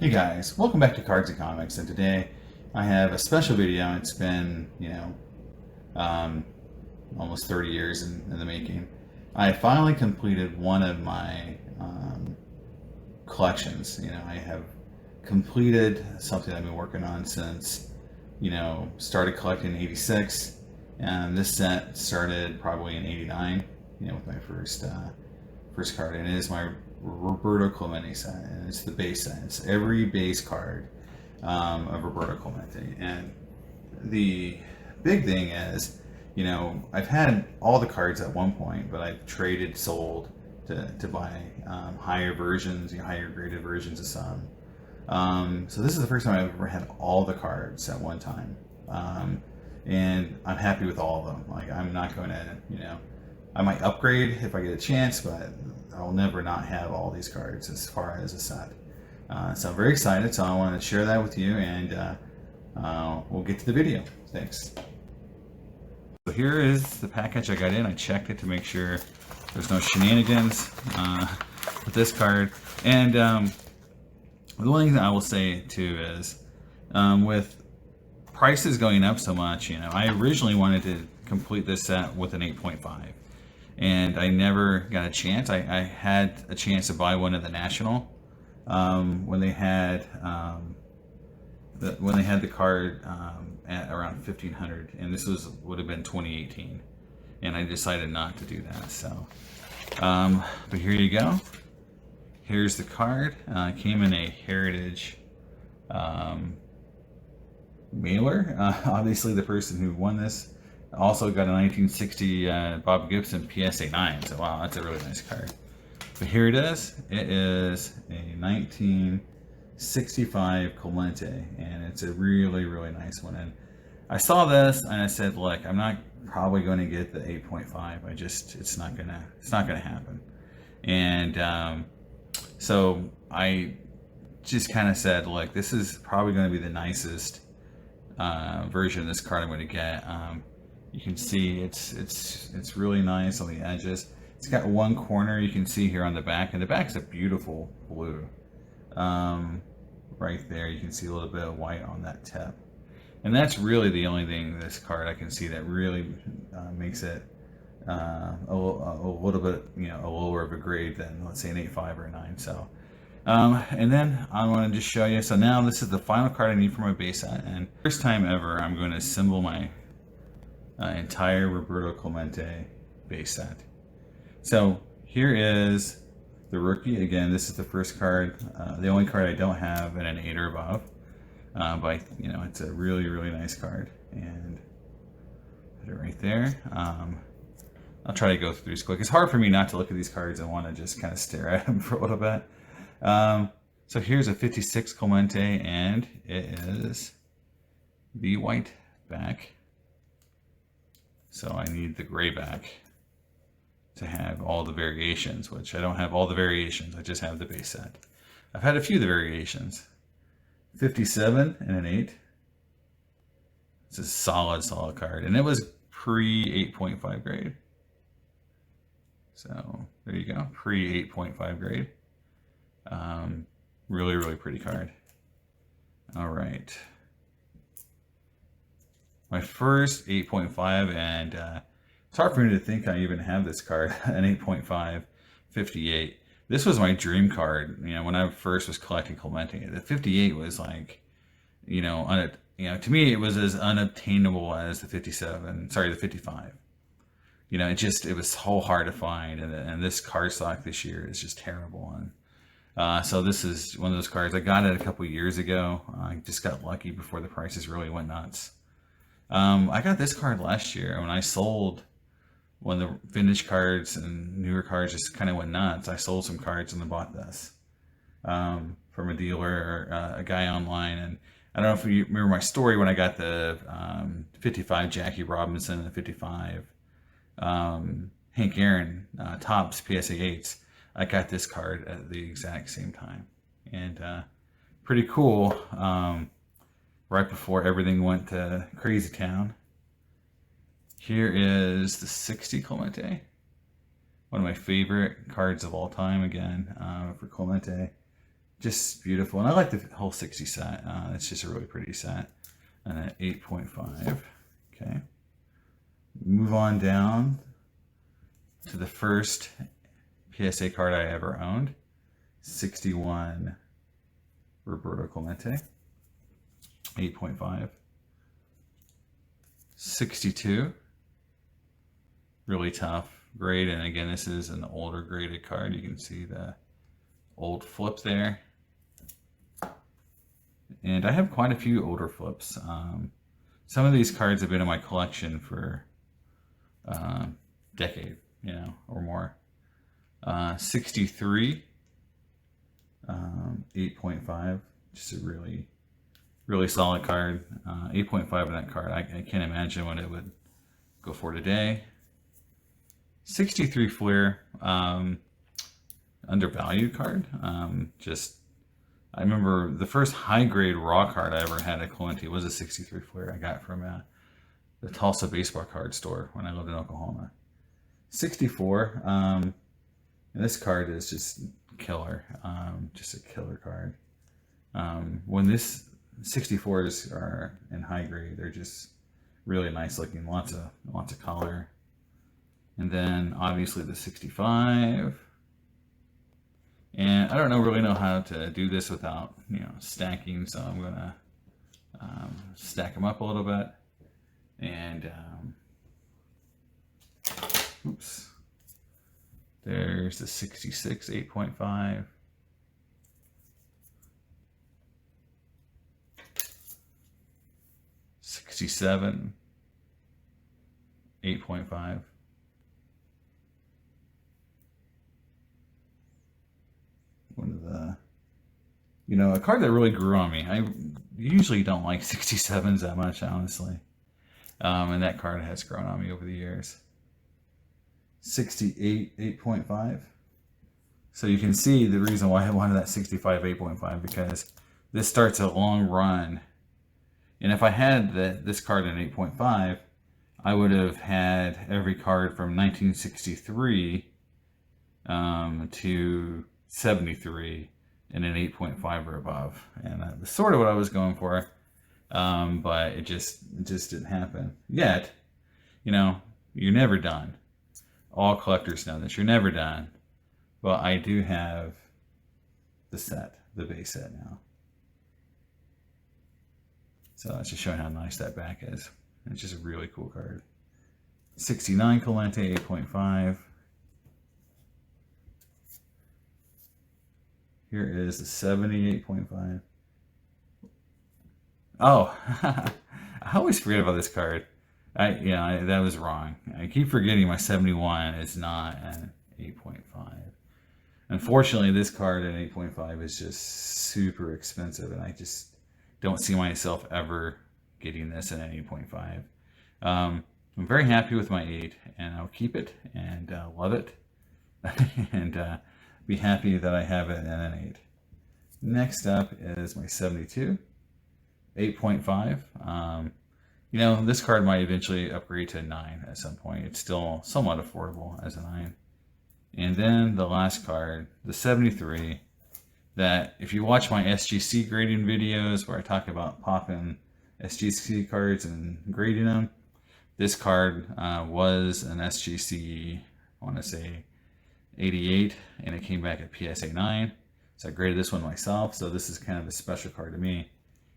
Hey guys, welcome back to Cards and Comics, and today I have a special video. It's been, um, almost 30 years in the making. I finally completed one of my collections. I have completed something I've been working on since, started collecting in 86, and this set started probably in 89, with my first card, and it is my Roberto Clemente set, and it's the base set. It's every base card of Roberto Clemente, and the big thing is, I've had all the cards at one point, but I've traded, sold to buy higher versions, higher graded versions of some. So this is the first time I've ever had all the cards at one time, and I'm happy with all of them. Like, I'm not going to, I might upgrade if I get a chance, but I'll never not have all these cards as far as a set. So I'm very excited, so I want to share that with you, and we'll get to the video. Thanks. So here is the package I got in. I checked it to make sure there's no shenanigans with this card. And the one thing that I will say too is, with prices going up so much, I originally wanted to complete this set with an 8.5. And I never got a chance. I had a chance to buy one at the National when they had the card at around 1,500, and this would have been 2018, and I decided not to do that. So, but here you go. Here's the card. It came in a Heritage mailer. Obviously, the person who won this also got a 1960 Bob Gibson PSA 9, so wow, that's a really nice card. But here it is. It is a 1965 Clemente, and it's a really, really nice one. And I saw this and I said, look, I'm not probably going to get the 8.5. It's not gonna happen. And so I just kind of said, look, this is probably going to be the nicest version of this card I'm going to get. You can see it's really nice on the edges. It's got one corner you can see here on the back, and the back's a beautiful blue. Right there, you can see a little bit of white on that tip, and that's really the only thing this card I can see that really makes it a little bit, a lower of a grade than, let's say, an 8.5 or a 9. So, and then I want to just show you. So now this is the final card I need for my base set, and first time ever I'm going to assemble my entire Roberto Clemente base set. So here is the rookie. Again, this is the first card, the only card I don't have in an 8 or above. But it's a really, really nice card, and put it right there. I'll try to go through these quick. It's hard for me not to look at these cards and want to just kind of stare at them for a little bit. So here's a 56 Clemente, and it is the white back. So I need the gray back to have all the variations, which I don't have all the variations. I just have the base set. I've had a few of the variations. 57 and an 8. It's a solid card, and it was pre 8.5 grade. So there you go, pre 8.5 grade. Really, really pretty card. All right. My first 8.5, and it's hard for me to think I even have this card, an 8.5 58. This was my dream card, when I first was collecting Clemente. The 58 was like, to me it was as unobtainable as the 57, sorry, the 55. It was so hard to find, and this card stock this year is just terrible. And so this is one of those cards. I got it a couple years ago. I just got lucky before the prices really went nuts. I got this card last year when I sold, when the vintage cards and newer cards just kind of went nuts. I sold some cards and then bought this from a dealer or a guy online. And I don't know if you remember my story when I got the 55 Jackie Robinson and the 55 Hank Aaron Topps PSA 8s. I got this card at the exact same time, and pretty cool. Right before everything went to crazy town. Here is the 60 Clemente, one of my favorite cards of all time. Again, for Clemente, Just beautiful. And I like the whole 60 set. It's just a really pretty set. And an 8.5. Okay. Move on down to the first PSA card I ever owned. 61 Roberto Clemente. 8.5. 62. Really tough grade. And again, this is an older graded card. You can see the old flip there. And I have quite a few older flips. Some of these cards have been in my collection for a decade, or more. 63, 8.5, just a really, really solid card. 8.5 on that card. I can't imagine what it would go for today. 63 Flair, undervalued card. I remember the first high grade raw card I ever had at Clemente was a 63 Flair I got from the Tulsa baseball card store when I lived in Oklahoma. 64, and this card is just killer, just a killer card. When this 64s are in high grade, they're just really nice looking, lots of color. And then obviously the 65. And I don't really know how to do this without, stacking. So I'm going to stack them up a little bit. And, oops. There's the 66, 8.5. '67, 8.5. One of the, a card that really grew on me. I usually don't like 67s that much, honestly. And that card has grown on me over the years. 68, 8.5. So you can see the reason why I wanted that 65, 8.5, because this starts a long run. And if I had this card in 8.5, I would have had every card from 1963 to 73 in an 8.5 or above, and that's sort of what I was going for, but it just didn't happen yet. You're never done. All collectors know this. You're never done. But I do have the base set now. So that's just showing how nice that back is. It's just a really cool card. 69 Clemente, 8.5. Here is the 78.5. Oh, I always forget about this card. That was wrong. I keep forgetting my 71 is not an 8.5. Unfortunately, this card at 8.5 is just super expensive, and I just don't see myself ever getting this in an 8.5. I'm very happy with my 8, and I'll keep it and love it, and be happy that I have it in an 8. Next up is my 72, 8.5. This card might eventually upgrade to a 9 at some point. It's still somewhat affordable as a 9. And then the last card, the 73, that if you watch my SGC grading videos where I talk about popping SGC cards and grading them, this card was an SGC, I want to say 88, and it came back at PSA 9. So I graded this one myself. So this is kind of a special card to me.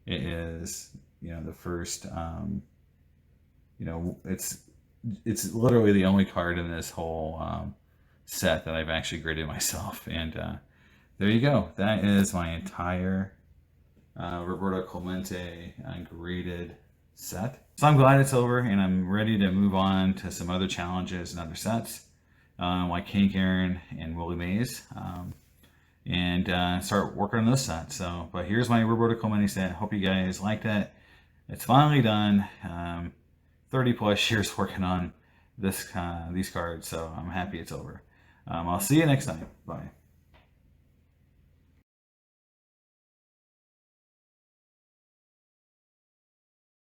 It is, the first, it's literally the only card in this whole set that I've actually graded myself. And there you go. That is my entire Roberto Clemente graded set. So I'm glad it's over, and I'm ready to move on to some other challenges and other sets, like Hank Aaron and Willie Mays, and start working on those sets. But here's my Roberto Clemente set. Hope you guys liked it. It's finally done. 30 plus years working on these cards, so I'm happy it's over. I'll see you next time. Bye.